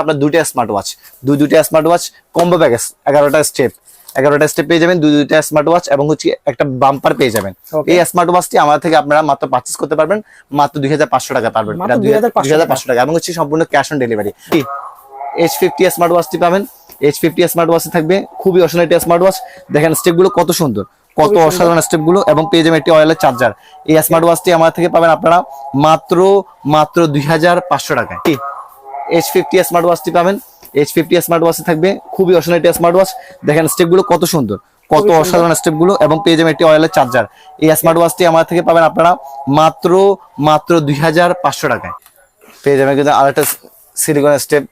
আপনার দুইটা smart watch, দুইটা স্মার্ট ওয়াচ কম্বো প্যাকেজ, 11টা স্টেপ পেয়ে যাবেন, দুইটা স্মার্ট ওয়াচ এবং হচ্ছে একটা বাম্পার পেয়ে যাবেন। এই স্মার্ট ওয়াচটি আমাদের থেকে আপনারা মাত্র পারচেজ করতে পারবেন মাত্র 2500 টাকা পারবেন, এটা 2500 টাকা এবং হচ্ছে সম্পূর্ণ cash on delivery. H50 smart ওয়াচটি পাবেন, H50 স্মার্ট ওয়াচ থাকবে, খুবই অসাধারণ একটা স্মার্ট ওয়াচ। দেখেন স্টেপগুলো কত সুন্দর, কত অসাধারণ স্টেপগুলো এবং পেয়ে যাবেন একটি অয়েলের চার্জার। এই স্মার্ট ওয়াচটি আমাদের থেকে পাবেন আপনারা মাত্র 2500 টাকায়। H50 স্মার্ট ওয়াচটি পাবেন, H50 স্মার্ট ওয়াচ থাকবে, খুবই অসাধারণ একটা স্মার্ট ওয়াচ। দেখেন স্টেপগুলো কত সুন্দর, কত অসাধারণ স্টেপগুলো এবং পেয়ে যাবেন একটি অয়েলের চার্জার। এই স্মার্ট ওয়াচটি আমাদের থেকে পাবেন আপনারা মাত্র 2500 টাকায়। পেয়ে যাবেন কিন্তু আরেকটা সিলিকনের স্টেপ,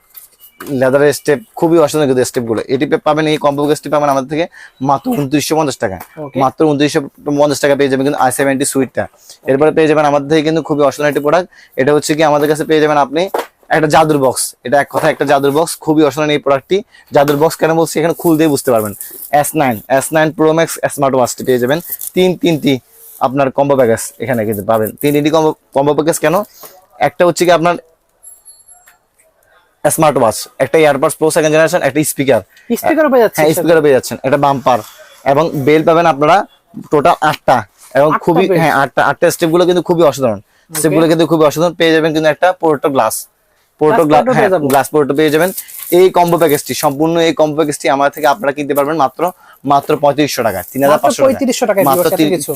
লেদারের স্টেপ, খুবই অসাধারণ কিন্তু স্টেপগুলো। এটি পাবেন, এই কম্বো প্যাকেজটি পাবেন আমাদের থেকে মাত্র 2950 টাকা, মাত্র 2950 টাকা পেয়ে যাবেন কিন্তু i70 সুইটটা। এরপরে পেয়ে যাবেন আমাদের থেকে কিন্তু খুবই অসাধারণ একটি প্রোডাক্ট, এটা হচ্ছে কি আমাদের কাছে পেয়ে যাবেন আপনি একটা জাদুর বক্স। এটা এক কথা একটা জাদুর বক্স, খুবই অসাধারণ এই প্রোডাক্টটি। জাদুর বক্স কেন বলছি, এখানে খুলতেই বুঝতে পারবেন। S9 Pro Max স্মার্ট ওয়াচটি পেয়ে যাবেন তিনটি আপনার কম্বো প্যাকেজ, এখানে কিন্তু পাবেন তিনটি কম্বো প্যাকেজ। কেন, একটা হচ্ছে কি আপনার স্মার্ট ওয়াচ, একটা ইয়ারবাডস প্রো সেকেন্ড জেনারেশন, একটা স্পিকার পেয়ে যাচ্ছেন, একটা বাম্পার এবং বেল পাবেন আপনারা টোটাল 8টা এবং খুবই আটটা স্টেপগুলো কিন্তু খুবই অসাধারণ, স্টেপগুলো কিন্তু খুবই অসাধারণ। পেয়ে যাবেন কিন্তু একটা পোর্টো গ্লাস পেয়ে যাবেন। এই কম্বো প্যাকেজটি, সম্পূর্ণ এই কম্বো প্যাকেজটি আমাদের থেকে আপনারা কিনতে পারবেন মাত্র 3500 টাকা, 3500 টাকা, মাত্র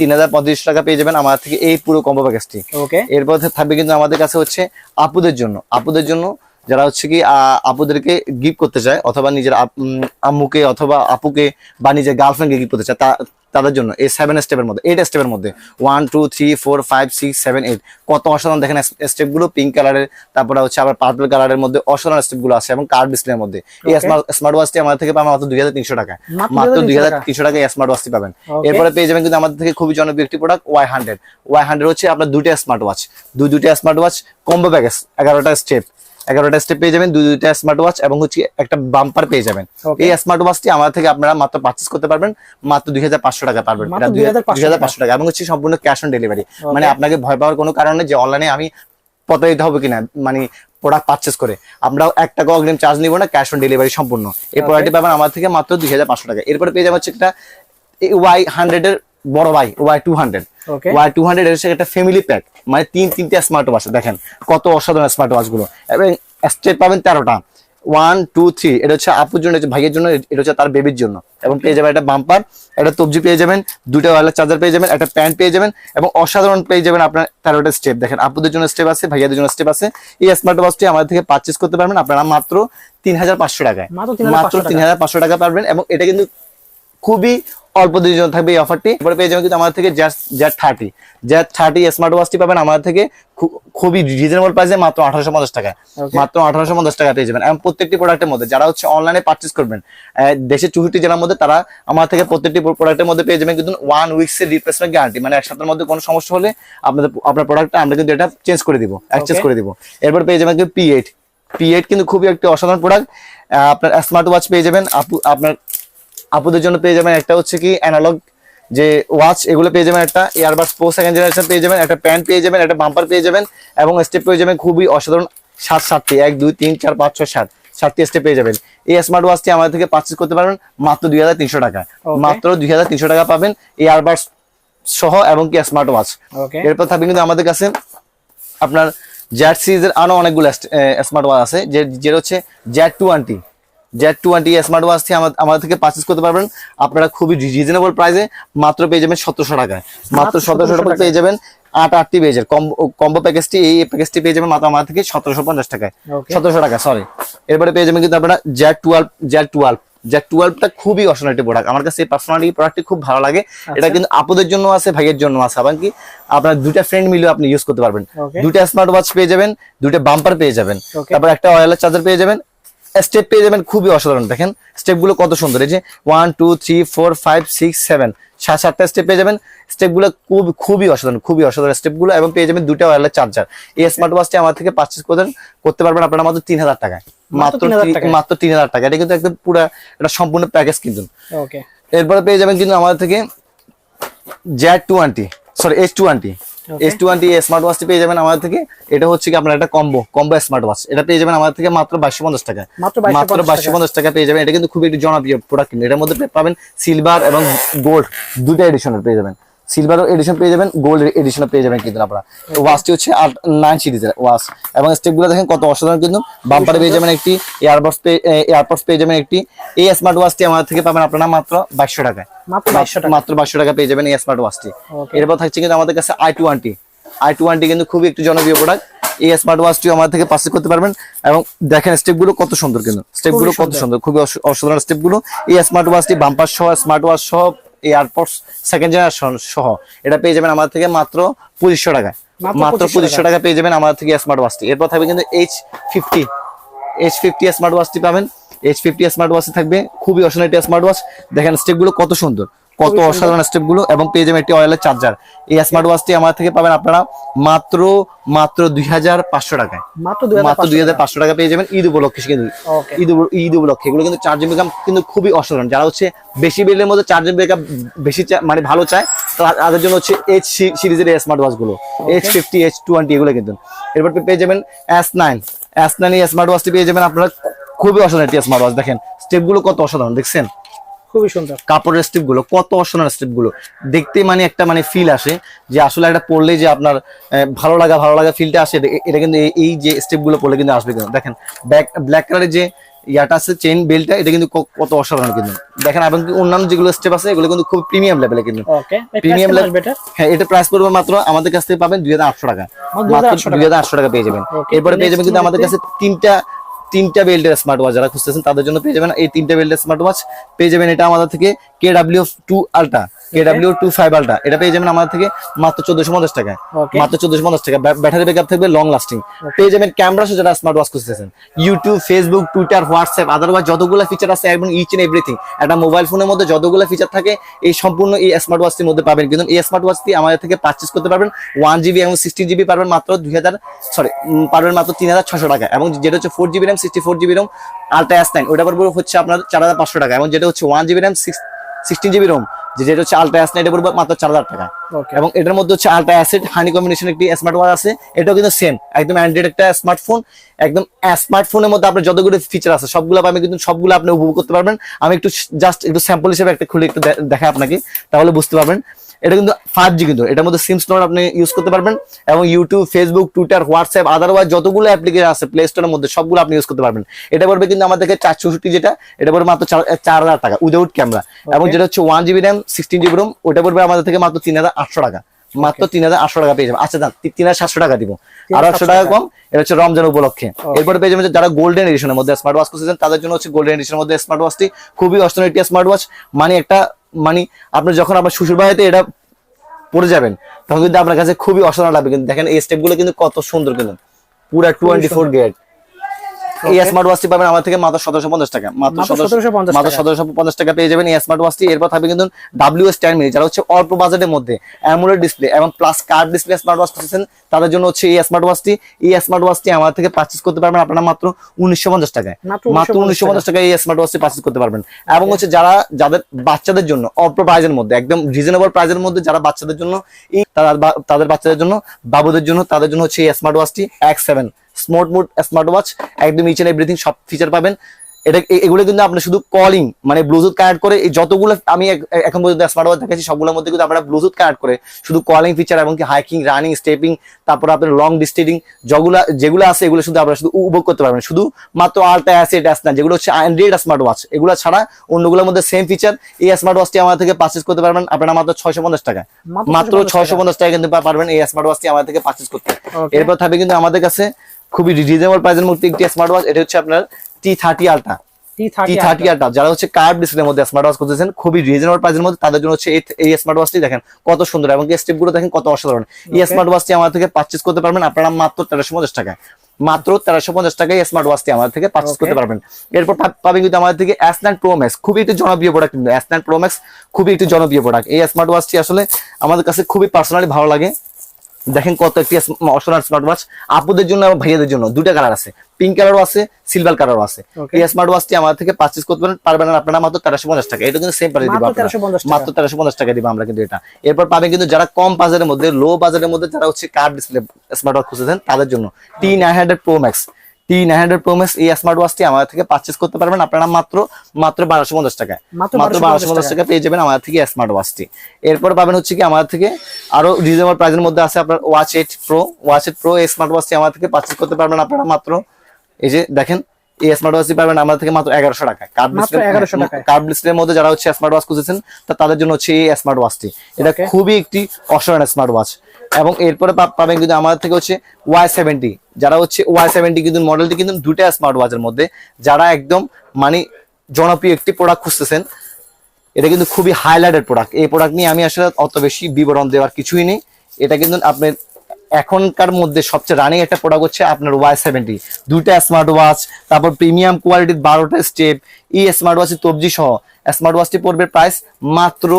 3035 টাকা পেয়ে যাবেন আমাদের থেকে এই পুরো কম্বো প্যাকেজটি। এরপর থাকবে কিন্তু আমাদের কাছে হচ্ছে আপুদের জন্য যারা হচ্ছে কি আপুদেরকে গিফট করতে চায়, অথবা নিজের আম্মুকে অথবা আপুকে বা নিজের গার্লফ্রেন্ডকে গিফট করতে চায়, তাদের জন্য এই 8 স্টেপের মধ্যে 1 2 3 4 5 6 7 8 কত অসাধারণ দেখেন স্টেপগুলো, পিঙ্ক কালারের, তারপরে হচ্ছে আবার পার্পল কালারের মধ্যে অসাধারণ স্টেপগুলো আছে এবং কার্ড ডিসপ্লের মধ্যে। এই স্মার্ট ওয়াচটি আমাদের থেকে পাবেন মাত্র 2300 টাকা, মাত্র 2300 টাকায় স্মার্ট ওয়াচটি পাবেন। এরপরে পেয়ে যাবেন কিন্তু আমাদের থেকে খুবই জনপ্রিয় একটি প্রোডাক্ট Y100 হচ্ছে আপনার দুইটা স্মার্ট ওয়াচ কম্বো প্যাকেজ, 11টা স্টেপ পেয়ে যাবেন, দুইটা স্মার্ট ওয়াচ এবং হচ্ছে একটা বাম্পার পেয়ে যাবেন। এই স্মার্ট ওয়াচটি আমাদের থেকে আপনারা মাত্র পারচেজ করতে পারবেন মাত্র 2500 টাকা পারবেন, এটা 2500 টাকা এবং হচ্ছে সম্পূর্ণ ক্যাশ অন ডেলিভারি। মানে আপনাকে ভয় পাওয়ার কোনো কারণে যে অনলাইনে আমি প্রতারিত হবে কিনা, মানে প্রোডাক্ট পারচেজ করে আমরাও 1 টাকা অগ্রিম চার্জ নিব না, ক্যাশ অন ডেলিভারি সম্পূর্ণ। এই প্রোডাক্টটি পাবেন আমাদের থেকে মাত্র 2500 টাকা। এরপরে পেয়ে যাবেন হচ্ছে একটা Y100 এর বড় ভাই Y200 এর হচ্ছে একটা ফ্যামিলি প্যাক, মানে তিনটে স্মার্ট ওয়াচ। দেখেন কত অসাধারণ স্মার্ট ওয়াচ গুলো এবং স্টেপ পাবেন 13টা, 1 2 3। এটা হচ্ছে আপুর জন্য, ভাইয়ের জন্য, এটা হচ্ছে তার বেবির জন্য এবং পেয়ে যাবেন একটা বাম্পার, একটা তবজি পেয়ে যাবেন, দুটো ওয়্যারলেস চার্জার পেয়ে যাবেন, একটা প্যান্ট পেয়ে যাবেন এবং অসাধারণ পেয়ে যাবেন আপনার 13টা স্টেপ। দেখেন আপুদের জন্য স্টেপ আছে, ভাইয়াদের জন্য স্টেপ আছে। এই স্মার্ট ওয়াচটি আমাদের থেকে পারচেজ করতে পারবেন আপনারা মাত্র 3500 টাকায়, মাত্র 3500 টাকা পারবেন এবং এটা কিন্তু খুবই অল্প দিনের জন্য থাকবে এই অফারটি। এরপরে পেয়ে যাবেন কিন্তু আমাদের থেকে Z30 স্মার্ট ওয়াচটি পাবেন আমাদের থেকে খুবই রিজনেবল প্রাইসে মাত্র 1850 টাকায়, মাত্র 1850 টাকা পেয়ে যাবেন। এবং প্রত্যেকটি প্রোডাক্টের মধ্যে যারা হচ্ছে অনলাইনে পারচেজ করবেন দেশের 64 জেলার মধ্যে, তারা আমাদের থেকে প্রত্যেকটি প্রোডাক্টের মধ্যে পেয়ে যাবেন কিন্তু 1 উইকস এর রিপ্লেসমেন্ট গ্যারান্টি, মানে এক সপ্তাহের মধ্যে কোনো সমস্যা হলে আপনার প্রোডাক্টটা আমরা কিন্তু এটা চেঞ্জ করে দিব, এক্সচেঞ্জ করে দিব। এরপর পেয়ে যাবেন কিন্তু P8 কিন্তু খুবই একটা অসাধারণ প্রোডাক্ট। আপনার স্মার্ট ওয়াচ পেয়ে যাবেন, আপনার আপুদের জন্য পেয়ে যাবেন একটা হচ্ছে কি অ্যানালগ যে ওয়াচ, এগুলো পেয়ে যাবেন, একটা ইয়ারবাডস প্রো সেকেন্ড জেনারেশন পেয়ে যাবেন, একটা প্যান্ট পেয়ে যাবেন, একটা বাম্পার পেয়ে যাবেন এবং স্টেপ পেয়ে যাবেন খুবই অসাধারণ 7টি 1 2 3 4 5 6 7টি স্টেপ পেয়ে যাবেন। এই স্মার্ট ওয়াচটি আমাদের থেকে পারচেজ করতে পারবেন মাত্র 2300 টাকা, মাত্র 2300 টাকা পাবেন ইয়ারবাডস সহ এবং কি স্মার্ট ওয়াচ। এরপর থাকবে কিন্তু আমাদের কাছে আপনার জেড সিরিজের আরো অনেকগুলো স্মার্ট ওয়াচ আছে, যেটা হচ্ছে Z20 স্মার্ট ওয়াচটি আমাদের থেকে পারচেজ করতে পারবেন আপনারা খুবই রিজনেবল প্রাইসে, মাত্র পেয়ে যাবেন 1700 টাকায়, মাত্র 1700 টাকা পেয়ে যাবেন 8টি পেজের কম্বো প্যাকেজটি। এই প্যাকেজটি পেয়ে যাবেন মাত্র আমাদের থেকে 1750 টাকায়, 1700 টাকা সরি। এরপরে পেয়ে যাবেন কিন্তু আপনারা Z12টা খুবই অসাধারণ একটি প্রোডাক্ট, আমার কাছে পার্সোনালি প্রোডাক্টটি খুব ভালো লাগে। এটা কিন্তু আপুদের জন্য আছে, ভাইয়ের জন্য আছে, এবং কি আপনার দুইটা ফ্রেন্ড মিলেও আপনি ইউজ করতে পারবেন। দুইটা স্মার্ট ওয়াচ পেয়ে যাবেন, দুইটা বাম্পার পেয়ে যাবেন, তারপর একটা ওয়্যারলেস চার্জার পেয়ে যাবেন, স্টেপ পেয়ে যাবেন খুবই অসাধারণ। দেখেন স্টেপগুলো কত সুন্দর, এই যে 1 2 3 4 5 6 7 7টা স্টেপ পেয়ে যাবেন। স্টেপগুলো খুবই অসাধারণ স্টেপগুলো এবং পেয়ে যাবেন দুটো ওয়্যারলেস চার্জার। এই স্মার্ট ওয়াচটি আমার থেকে পারচেজ করতে পারবেন আপনারা মাত্র 3000 টাকায়, মাত্র 3000 টাকা। এটা কিন্তু একদম পুরো এটা সম্পূর্ণ প্যাকেজ কিন্তু। এরপরে পেয়ে যাবেন কিন্তু আমাদের থেকে Z20 sorry H20 S20 smart ওয়াচটি পেয়ে যাবেন আমাদের থেকে। এটা হচ্ছে কি আপনার একটা কম্বো স্মার্ট ওয়াচ, এটা পেয়ে যাবেন আমাদের থেকে মাত্র 2250 টাকা, মাত্র 2250 টাকা পেয়ে যাবেন। এটা কিন্তু খুবই একটু জনপ্রিয় প্রোডাক্ট, কিন্তু এটার মধ্যে পাবেন সিলভার এবং গোল্ড দুটো এডিশনের পেয়ে যাবেন, সিলভার এডিশন পেয়ে যাবেন, গোল্ড এডিশন পেয়ে যাবেন কিন্তু আপনারা। ওয়াচটি হচ্ছে 9 সিরিজের ওয়াচ, এবং স্টেপগুলো দেখেন কত অসাধারণ কিন্তু। বাম্পারে পেয়ে যাবেন একটি, এয়ারপডস পেয়ে যাবেন একটি। এই স্মার্ট ওয়াচটি আমাদের থেকে পাবেন আপনারা মাত্র 2200 টাকায়, মাত্র 2200 টাকা পেয়ে যাবেন এই স্মার্ট ওয়াচটি। এরপর থাকছে কিন্তু আমাদের কাছে i20 কিন্তু খুবই একটু জনপ্রিয় প্রোডাক্ট। এই স্মার্ট ওয়াচটি আমাদের থেকে পারচেজ করতে পারবেন, এবং দেখেন স্টেপগুলো কত সুন্দর কিন্তু, স্টেপগুলো কত সুন্দর, খুবই অসাধারণ স্টেপগুলো। এই স্মার্ট ওয়াচটি বাম্পার সহ, স্মার্ট ওয়াচ সহ, এয়ারপডস সেকেন্ড জেনারেশন সহ এটা পেয়ে যাবেন আমাদের থেকে মাত্র 2500 টাকায়, মাত্র 2500 টাকা পেয়ে যাবেন আমাদের থেকে স্মার্ট ওয়াচটি। এরপর থাকবে কিন্তু H50 স্মার্ট ওয়াচটি পাবেন। H50 স্মার্ট ওয়াচটি থাকবে খুবই অসাধারণ একটা স্মার্ট ওয়াচ, দেখেন স্টেপগুলো কত সুন্দর, কত অসাধারণ স্টেপগুলো, এবং পেয়ে যাবেন একটি অয়েলের চার্জার। এই স্মার্ট ওয়াচটি আমাদের থেকে পাবেন আপনারা মাত্র 2500 টাকায়, মাত্র 2500 টাকা পেয়ে যাবেন ঈদ উপলক্ষে। কিন্তু ঈদ উপলক্ষে এগুলো কিন্তু চার্জিং ব্যাকআপ কিন্তু খুবই অসাধারণ। যারা হচ্ছে বেশি বিলের মধ্যে চার্জিং ব্যাকআপ বেশি মানে ভালো চায়, তাদের জন্য হচ্ছে H সিরিজের স্মার্ট ওয়াচ গুলো, H50 H20 এগুলো কিন্তু। এরপর পেয়ে যাবেন S9 স্মার্ট ওয়াচটি পেয়ে যাবেন আপনারা, খুবই অসাধারণ একটি স্মার্ট ওয়াচ। দেখেন স্টেপগুলো কত অসাধারণ, দেখছেন খুবই সুন্দর, কাপড়ের স্টেপ গুলো কত অসাধারণ, স্টেপ গুলো দেখতে মানে একটা মানে ফিল আসে যে আসলে একটা পড়লে যে আপনার ভালো লাগা ফিলটা আসে, এটা কিন্তু এই যে স্টেপ গুলো পড়লে কিন্তু আসবে কিন্তু। দেখেন ব্ল্যাক কালারের যে ইয়াটা আছে চেইন বেল্টটা, এটা কিন্তু কত অসাধারণ কিন্তু। দেখেন এবং অন্যান্য যেগুলো স্টেপ আছে এগুলো কিন্তু খুব প্রিমিয়াম লেভেলে কিন্তু, প্রিমিয়াম লেভেল। হ্যাঁ, এটা প্রাইস পড়বে মাত্র আমাদের কাছ থেকে পাবেন 2800 টাকা, মাত্র 2800 টাকা পেয়ে যাবেন। এরপরে পেয়ে যাবেন কিন্তু আমাদের কাছে তিনটা বেল্টের স্মার্ট ওয়াচ, যারা খুঁজতেছেন তাদের জন্য পেয়ে যাবেন এই 3টা বেল্টের স্মার্ট ওয়াচ পেয়ে যাবেন। এটা আমাদের থেকে KW2 Ultra, KW25 Ultra, এটা পেয়ে যাবেন আমাদের থেকে মাত্র 1450 টাকায়, মাত্র 1450 টাকা। ব্যাটারি ব্যাকআপ থাকবে লং লাস্টিং। পেয়ে যাবেন ক্যামেরা সহ যারা স্মার্ট ওয়াচ খুঁজতেছেন, YouTube, Facebook, Twitter, WhatsApp, otherwise যতগুলো ফিচার আছে এবং ইচ এন্ড এভরিথিং, একটা মোবাইল ফোনের মধ্যে যতগুলো ফিচার থাকে এই সম্পূর্ণ এই স্মার্ট ওয়াচটির মধ্যে পাবেন। কিন্তু এই স্মার্ট ওয়াচটি আমাদের থেকে পারচেজ করতে পারবেন 1GB এবং 16GB পারবেন মাত্র 3600 টাকা, এবং যেটা হচ্ছে 4GB RAM 64GB ROM Ultra S9 ওটা পড়বে হচ্ছে আপনার 4500 টাকা, এবং যেটা হচ্ছে 1GB RAM 16GB ROM যেটা হচ্ছে Ultra S9 এটা পড়বে মাত্র 4000 টাকা। এবং এটার মধ্যে হচ্ছে Ultra Asset হানি কম্বিনেশন একটি স্মার্ট ওয়াচ আছে, এটাও কিন্তু সেম একদম অ্যান্ড্রয়েড একটা স্মার্টফোন, একদম স্মার্টফোনের মধ্যে আপনার যতগুলো ফিচার আছে সবগুলো পাবেন, কিন্তু সবগুলো আপনি উপভোগ করতে পারবেন। আমি জাস্ট একটু স্যাম্পল হিসেবে একটা খুলে একটু দেখাই আপনাকে, তাহলে বুঝতে পারবেন। এটা কিন্তু 5G কিন্তু, এটার মধ্যে সিম স্লট আপনি ইউজ করতে পারবেন, এবং YouTube, Facebook, Twitter, WhatsApp, otherwise যতগুলো অ্যাপ্লিকেশন আছে প্লে স্টোরের মধ্যে সবগুলো আপনি ইউজ করতে পারবেন। এটা পড়বে কিন্তু আমাদেরকে 464, যেটা এটা পড়বে মাত্র 4000 টাকা উইদাউট ক্যামেরা, এবং যেটা হচ্ছে 1GB RAM 16GB ROM ওটা পড়বে আমাদের থেকে মাত্র 3800 টাকা, মাত্র 3800 টাকা পেয়ে যাবেন। আচ্ছা দাম 3700 টাকা দিব, আরো 100 টাকা কম, এটা হচ্ছে রমজান উপলক্ষে। এরপরে পেয়ে যাবেন যারা গোল্ডেন এডিশনের মধ্যে স্মার্ট ওয়াচ খুঁজছেন তাদের জন্য হচ্ছে গোল্ডেন এডিশনের মধ্যে স্মার্ট ওয়াচটি খুবই অসাধারণ একটি স্মার্ট ওয়াচ। মানে একটা মানে আপনি যখন আপনার শ্বশুর বাড়িতে এটা পড়ে যাবেন তখন কিন্তু আপনার কাছে খুবই অসাধারণ লাগবে। কিন্তু দেখেন এই স্টেপ গুলো কিন্তু কত সুন্দর, কিন্তু পুরা 24 গ্রেড। এই স্মার্ট ওয়াচটি পাবেন আমার থেকে মাত্র 1750 টাকা, মাত্র 1750 টাকা পেয়ে যাবেন এই স্মার্ট ওয়াচটি। এরপর থাকবে কিন্তু WS10 মিনি, যারা হচ্ছে অল্প বাজেটের মধ্যে অ্যামোলেড ডিসপ্লে এবং plus curve display smart watch খুঁজছেন তাদের জন্য হচ্ছে এই স্মার্ট ওয়াচটি। এই স্মার্ট ওয়াচটি আমার থেকে পারচেজ করতে পারবেন আপনারা মাত্র 1950 টাকায়, মাত্র 1950 টাকায় এই স্মার্ট ওয়াচটি পারচেজ করতে পারবেন। এবং হচ্ছে যাদের বাচ্চাদের জন্য অল্প প্রাইজের মধ্যে, একদম রিজনেবল প্রাইজের মধ্যে, যারা বাচ্চাদের জন্য তাদের বাচ্চাদের জন্য, বাবুদের জন্য, তাদের জন্য হচ্ছে এই স্মার্ট ওয়াচটি X7 smart mode smart watch, একদম ইচ এন্ড এভরিথিং সব ফিচার পাবেন। এটা এগুলো কিন্তু আপনি শুধু কলিং মানে ব্লুটুথ কানেক্ট করে, এই যতগুলো আমি এখন পর্যন্ত স্মার্ট ওয়াচ দেখাচ্ছি সবগুলোর মধ্যে কিন্তু আপনারা ব্লুটুথ কানেক্ট করে শুধু কলিং ফিচার এবং কি হাইকিং, রানিং, স্টেপিং, তারপর আপনার লং ডিস্টেন্সিং যেগুলো আছে এগুলো শুধু আপনারা শুধু উপভোগ করতে পারবেন। শুধু মাত্র Ultra Asset S9 যেগুলো হচ্ছে অ্যান্ড্রয়েড স্মার্ট ওয়াচ, এগুলো ছাড়া অন্যগুলোর মধ্যে সেম ফিচার। এই স্মার্ট ওয়াচটি আমাদের থেকে পারচেজ করতে পারবেন আপনারা মাত্র 650 টাকা, মাত্র 650 টাকা কিন্তু পারবেন এই স্মার্ট ওয়াচটি আমাদের থেকে পারচেজ করতে। এরপর থাকবে কিন্তু আমাদের কাছে খুবই রিজনেবল প্রাইসের মধ্যে একটি স্মার্ট ওয়াচ, এটা হচ্ছে আপনার T30 Ultra, যারা হচ্ছে কার্ভ ডিসপ্লের মধ্যে স্মার্ট ওয়াচ খুঁজছেন খুবই রিজনেবল প্রাইসের মধ্যে তাদের জন্য হচ্ছে এই স্মার্ট ওয়াচটি। দেখেন কত সুন্দর এবং স্টেপ গুলো দেখেন কত অসাধারণ। এই স্মার্ট ওয়াচটি আমাদের থেকে পারচেজ করতে পারবেন আপনারা মাত্র 1350 টাকায়, মাত্র 1350 টাকায় স্মার্ট ওয়াচটি আমাদের থেকে পারচেজ করতে পারবেন। এরপর পাবেন কিন্তু আমাদের থেকে S9 Pro Max, খুবই একটি জনপ্রিয় প্রোডাক্ট কিন্তু S9 Pro Max খুবই একটি জনপ্রিয় প্রোডাক্ট। এই স্মার্ট ওয়াচটি আসলে আমাদের কাছে খুবই পার্সোনালি ভালো লাগে। দেখেন কত একটি অসাধারণ স্মার্ট ওয়াচ আপুদের জন্য এবং ভাইয়াদের জন্য, দুইটা কালার আছে, পিঙ্ক কালারও আছে, সিলভার কালারও আছে। এই স্মার্ট ওয়াচটি আমাদের থেকে পারচেজ করতে পারবেন আপনারা মাত্র 1350 টাকা। এটা কিন্তু সেম প্রাইস দিব মাত্র 1350 টাকা দিব আমরা কিন্তু এটা। এরপর পাবেন কিন্তু যারা কম বাজারের মধ্যে, লো বাজারের মধ্যে যারা হচ্ছে কার্ভ ডিসপ্লে স্মার্ট ওয়াচ খুঁজছেন তাদের জন্য T900 Pro Max, T900 Pro Max এই স্মার্ট ওয়াচটি আমাদের থেকে পারচেজ করতে পারবেন আপনারা মাত্র 1250 টাকায়। মাত্র 1250 টাকা পেয়ে যাবেন আমাদের থেকে স্মার্ট ওয়াচটি। এরপর পাবেন হচ্ছে কি আমাদের থেকে আরো রিজনেবল প্রাইসের মধ্যে আছে আপনার ওয়াচ 8 Pro এই স্মার্ট ওয়াচটি আমাদের থেকে পারচেজ করতে পারবেন আপনারা মাত্র, এই যে দেখেন এই স্মার্ট ওয়াচটি পাবেন আমাদের থেকে মাত্র 1100 টাকায়। কার্ভ ডিসপ্লের মধ্যে যারা হচ্ছে স্মার্ট ওয়াচ খুঁজেছেন তাদের জন্য হচ্ছে এই স্মার্ট ওয়াচটি। এটা খুবই একটি অসাধারণ স্মার্ট ওয়াচ। এবং এরপরে পাবেন কিন্তু আমাদের থেকে হচ্ছে Y70, যারা হচ্ছে Y70 কিন্তু মডেলটি কিন্তু দুইটা স্মার্ট ওয়াচের মধ্যে, যারা একদম মানে জনপ্রিয় একটি প্রোডাক্ট খুঁজতেছেন, এটা কিন্তু খুবই হাইলাইটেড প্রোডাক্ট। এই প্রোডাক্ট নিয়ে আমি আসলে অত বেশি বিবরণ দেওয়ার কিছুই নেই। এটা কিন্তু আপনার এখনকার মধ্যে সবচেয়ে রানিং একটা প্রোডাক্ট হচ্ছে আপনার Y70, দুইটা স্মার্ট ওয়াচ, তারপর প্রিমিয়াম কোয়ালিটির 12টা স্টেপ, এই স্মার্ট ওয়াচের তবজি সহ স্মার্ট ওয়াচটি পড়বে প্রাইস মাত্র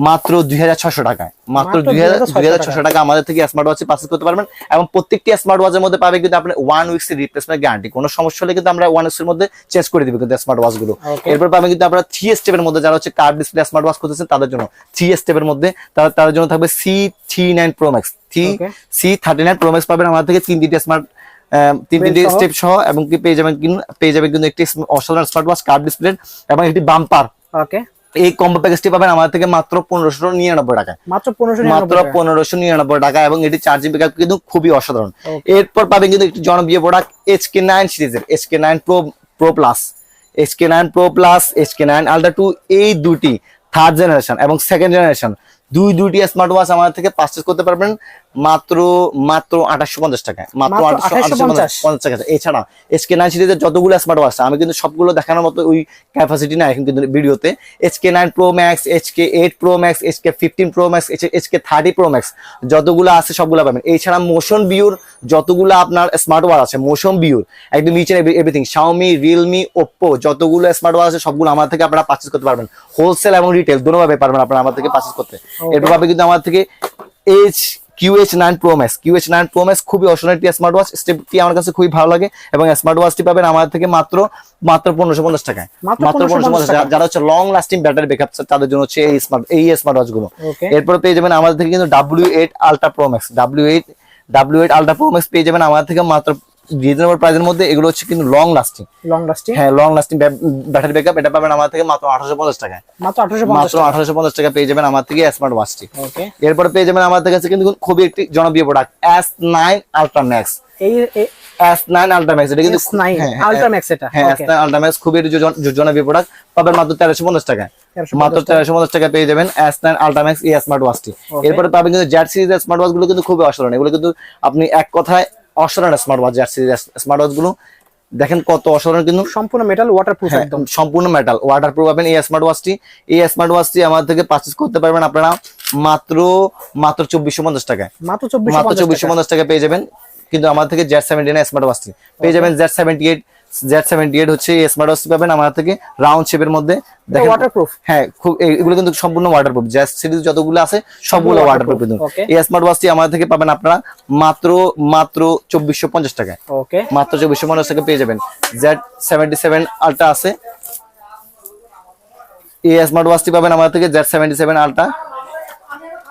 2600 টাকায়। মাত্র 2600 টাকা আমাদের থেকে স্মার্ট ওয়াচ পারচেজ করতে পারবেন। এবং প্রত্যেকটি স্মার্ট ওয়াচের মধ্যে পাবে কিন্তু আপনি 1 উইকস এর রিপ্লেসমেন্ট গ্যারান্টি। কোনো সমস্যা হলে কিন্তু আমরা 1 উইকস এর মধ্যে চেঞ্জ করে দিব কিন্তু স্মার্ট ওয়াচ গুলো। এরপর পাবেন কিন্তু আপনারা 3 স্টেপের মধ্যে, যারা হচ্ছে কার্ভ ডিসপ্লে স্মার্ট ওয়াচ করতেছেন তাদের জন্য 3 স্টেপের মধ্যে তাদের জন্য থাকবে C39 Pro Max, C39 Pro Max পাবেন আমাদের থেকে তিনটি স্টেপ সহ, এবং কি পেয়ে যাবেন কিন্তু একটি অসাধারণ স্মার্ট ওয়াচ কার্ভ ডিসপ্লে এবং একটি বাম্পার। এই কম্বো প্যাকেজটি পাবেন আমাদের থেকে মাত্র 1599 টাকায়। মাত্র 1599 টাকা। এবং এটি চার্জিং ব্যাকআপ কিন্তু খুবই অসাধারণ। এরপর পাবেন কিন্তু একটি জনপ্রিয় প্রোডাক্ট HK9 সিরিজের HK9 Pro Plus, HK9 Pro Plus, HK9 Ultra 2, এই দুটি থার্ড জেনারেশন এবং সেকেন্ড জেনারেশন দুইটি স্মার্ট ওয়াচ আমাদের থেকে পারচেজ করতে পারবেন মাত্র 2850 টাকায়। মাত্র 2850 টাকা। এছাড়া HK9 সিরিজের যতগুলো স্মার্ট ওয়াচ আমি কিন্তু সবগুলো দেখানোর মতো ওই ক্যাপাসিটি না এখন কিন্তু ভিডিওতে। HK9 Pro Max, HK8 Pro Max, HK15 Pro Max, HK30 Pro Max যতগুলো আছে সবগুলো পাবেন। এছাড়া মোশন ভিউর যতগুলো আপনার স্মার্ট ওয়াচ আছে, মোশন ভিউর একদম নিচে এভরিথিং, Xiaomi, Realme, Oppo যতগুলো স্মার্ট ওয়াচ আছে সবগুলো আমার থেকে আপনারা পারচেজ করতে পারবেন। হোলসেল এবং রিটেল দুটোভাবে পারবেন আপনারা আমার থেকে পারচেজ করতে। এরপর পাবেন কিন্তু আমার থেকে QH9 Pro Max খুবই অসাধারণ একটি স্মার্ট ওয়াচ। স্টেপটি আমার কাছে খুবই ভালো লাগে এবং স্মার্ট ওয়াচটি পাবেন আমাদের থেকে মাত্র 1550 টাকায়। মাত্র 1550 টাকা। যারা হচ্ছে লং লাস্টিং ব্যাটারি ব্যাকআপ তাদের জন্য হচ্ছে এই স্মার্ট ওয়াচ গুলো। এরপর পেয়ে যাবেন আমাদের থেকে কিন্তু W8 Ultra Pro Max, W8 Ultra Pro Max পেয়ে যাবেন আমাদের থেকে মাত্র রিজনেবল প্রাইসের মধ্যে। এগুলো হচ্ছে কিন্তু লং লাস্টিং, হ্যাঁ লং লাস্টিং ব্যাটারি ব্যাকআপ। এটা পাবেন আমাদের থেকে মাত্র 1850 টাকায়। মাত্র 1850 টাকা পেয়ে যাবেন আমার থেকে স্মার্ট ওয়াচটি। এরপর পেয়ে যাবেন আমাদের কাছে কিন্তু খুবই একটি জনপ্রিয় product S9 Ultra Max। S9 Ultra Max এটা কিন্তু Ultra Max, এটা হ্যাঁ S9 Ultra Max খুবই জনপ্রিয় প্রোডাক্ট। পাবেন মাত্র 1350 টাকায়। মাত্র 1350 টাকা পেয়ে যাবেন S9 Ultra Max এই স্মার্ট ওয়াচটি। এরপর পাবেন কিন্তু Z সিরিজের স্মার্ট ওয়াচ গুলো কিন্তু খুবই অসাধারণ। এগুলো কিন্তু আপনি এক কথায় অসাধারণ স্মার্ট ওয়াচ। Z সিরিজের স্মার্ট ওয়াচ গুলো দেখেন কত অসাধারণ, কিন্তু সম্পূর্ণ মেটাল ওয়াটারপ্রুফ, একদম সম্পূর্ণ মেটাল ওয়াটারপ্রুফ পাবেন এই স্মার্ট ওয়াচটি। এই স্মার্ট ওয়াচটি আমাদের থেকে পারচেজ করতে পারবেন আপনারা মাত্র 2450 টাকায়। মাত্র 2450 টাকা পেয়ে যাবেন কিন্তু আমাদের থেকে Z79 স্মার্ট ওয়াচটি পেয়ে যাবেন। Z78 হচ্ছে এই স্মার্ট ওয়াচটি পাবেন আমাদের থেকে রাউন্ড শেপের মধ্যে, দেখেন ওয়াটারপ্রুফ। হ্যাঁ খুব এগুলো কিন্তু সম্পূর্ণ ওয়াটারপ্রুফ। Z সিরিজ যতগুলো আছে সবগুলো ওয়াটারপ্রুফ কিন্তু। এই স্মার্ট ওয়াচটি আমাদের থেকে পাবেন আপনারা মাত্র 2450 টাকায়। মাত্র 2450 টাকা পেয়ে যাবেন। Z77 Ultra আছে, এই স্মার্ট ওয়াচটি পাবেন আমাদের থেকে Z77 Ultra।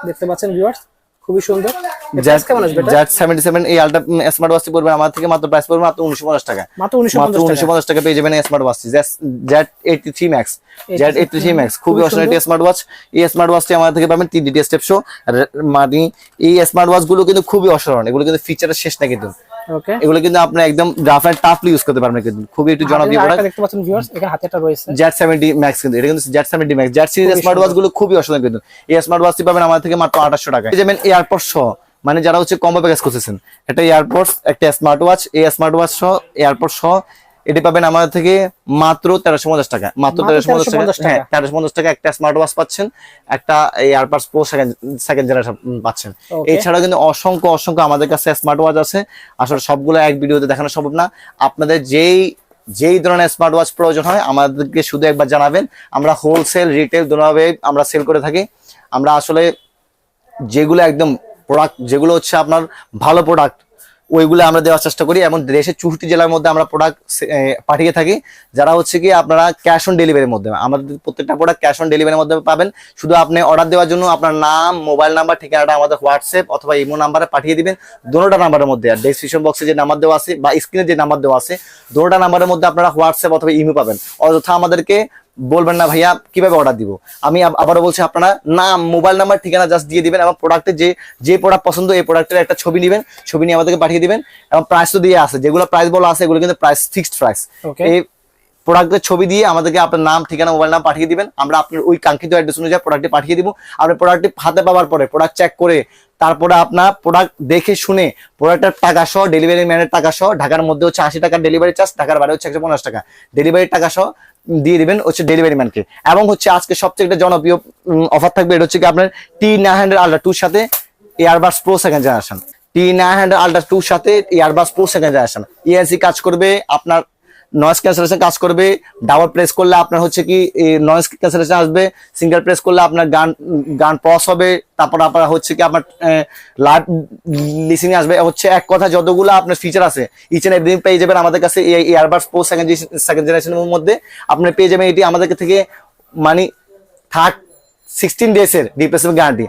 দেখতে পাচ্ছেন ভিউয়ার্স খুবই সুন্দর। Z77 এই আলট্রা স্মার্ট ওয়াচটি পড়বে আমাদের থেকে মাত্র প্রাইস পড়বে মাত্র 1950 টাকা। মাত্র 1950 টাকা পেয়ে যাবেন এই স্মার্ট ওয়াচটি। Z83 Max খুবই অসাধারণ একটি স্মার্ট ওয়াচ। এই স্মার্ট ওয়াচটি আমাদের থেকে পাবেন 3D স্টেপ শো। মানে এই স্মার্ট ওয়াচ গুলো কিন্তু খুবই অসাধারণ। এগুলো কিন্তু ফিচারের শেষ না কিন্তু। এগুলো কিন্তু আপনি একদম রাফ এন্ড টাফলি ইউজ করতে পারবেন কিন্তু। খুবই একটু জনপ্রিয় প্রোডাক্ট। দেখতে পাচ্ছেন ভিউয়ার্স এখানে হাতে একটা রয়েছে Z70 Max কিন্তু। এটা কিন্তু Z70 Max Z series smart watch গুলো খুবই অসাধারণ কিন্তু। এই স্মার্ট ওয়াচটি পাবেন আমাদের থেকে মাত্র 2800 টাকায়। যেমন এয়ারপডস সহ, মানে যারা হচ্ছে কম্বো প্যাকেজ করতেছেন, এটা এয়ারপডস একটা স্মার্ট ওয়াচ, এই স্মার্ট ওয়াচ সহ এয়ারপডস সহ এটি পাবেন আমাদের থেকে মাত্র 1350 টাকা। মাত্র 1350 টাকা। হ্যাঁ 1350 টাকা একটা স্মার্ট ওয়াচ পাচ্ছেন, একটা এয়ারপডস প্রো সেকেন্ড জেনারেশন পাচ্ছেন। এছাড়া কিন্তু অসংখ্য আমাদের কাছে স্মার্ট ওয়াচ আছে। আসলে সবগুলো এক ভিডিওতে দেখানো সম্ভব না। আপনাদের যেই ধরনের স্মার্ট ওয়াচ প্রয়োজন হয় আমাদেরকে শুধু একবার জানাবেন। আমরা হোলসেল রিটেল দুটোভাবে আমরা সেল করে থাকি। আমরা আসলে যেগুলো একদম প্রোডাক্ট যেগুলো হচ্ছে আপনার ভালো প্রোডাক্ট ওইগুলো আমরা দেওয়ার চেষ্টা করি, এবং দেশের 64 জেলার মধ্যে আমরা প্রোডাক্ট পাঠিয়ে থাকি। যারা হচ্ছে কি আপনারা ক্যাশ অন ডেলিভারির মধ্যে, আমাদের প্রত্যেকটা প্রোডাক্ট ক্যাশ অন ডেলিভারির মধ্যে পাবেন। শুধু আপনি অর্ডার দেওয়ার জন্য আপনার নাম, মোবাইল নাম্বার, ঠিকানাটা আমাদের হোয়াটসঅ্যাপ অথবা ইমো নাম্বারে পাঠিয়ে দিবেন। দুটোটা নাম্বারের মধ্যে, আর ডেসক্রিপশন বক্সে যে নাম্বার দেওয়া আছে বা স্ক্রিনে যে নাম্বার দেওয়া আছে, দুটোটা নাম্বারের মধ্যে আপনারা হোয়াটসঅ্যাপ অথবা ইমো পাবেন। অযথা আমাদেরকে বলবেন না ভাইয়া কিভাবে অর্ডার দিব। আমি আবারও বলছি, আপনারা নাম, মোবাইল নাম্বার, ঠিকানা জাস্ট দিয়ে দিবেন, এবং প্রোডাক্টের যে প্রোডাক্ট পছন্দ এই প্রোডাক্টের একটা ছবি নেবেন, ছবি নিয়ে আমাদেরকে পাঠিয়ে দিবেন। এবং প্রাইস তো দিয়ে আছে, যেগুলো প্রাইস বলা আছে এগুলো কিন্তু প্রাইস ফিক্সড প্রাইস। এই প্রোডাক্টের ছবি দিয়ে আমাদেরকে আপনার নাম, ঠিকানা, মোবাইল নাম পাঠিয়ে দিবেন। আমরা আপনার ওই কাঙ্ক্ষিত অ্যাড্রেস অনুযায়ী প্রোডাক্টটি পাঠিয়ে দিব। আপনি প্রোডাক্টটি হাতে পাওয়ার পরে প্রোডাক্ট চেক করে তারপরে আপনার প্রোডাক্ট দেখে শুনে প্রোডাক্টের টাকা সহ, ডেলিভারি ম্যানের টাকা সহ, ঢাকার মধ্যে হচ্ছে 80 টাকা ডেলিভারি চার্জ, ঢাকার বাইরে হচ্ছে 150 টাকা ডেলিভারির টাকা সহ দিয়ে দিবেন হচ্ছে ডেলিভারি ম্যানকে। এবং হচ্ছে আজকে সবচেয়ে একটা জনপ্রিয় অফার থাকবে, এটা হচ্ছে কি আপনার T900 Ultra 2 সাথে earbuds pro second generation. T900 Ultra 2 সাথে earbuds pro second generation ENC কাজ করবে, আপনার নয়েজ ক্যান্সেলেশন কাজ করবে। ডাবল প্রেস করলে আপনার হচ্ছে কি নয়েজ ক্যান্সেলেশন আসবে, সিঙ্গেল প্রেস করলে আপনার গান পজ হবে, তারপর আপনার হচ্ছে কি আপনার লাইভ লিসেনিং আসবে। হচ্ছে এক কথা যতগুলো আপনার ফিচার আছে ইচ এন্ড এভরিথিং পেয়ে যাবেন আমাদের কাছে। এই এয়ারবাস প্রো সেকেন্ড জেনারেশনের মধ্যে আপনি পেয়ে যাবেন এটি আমাদের থেকে, মানে 16 ডেজের রিপ্লেসমেন্ট গ্যারান্টি।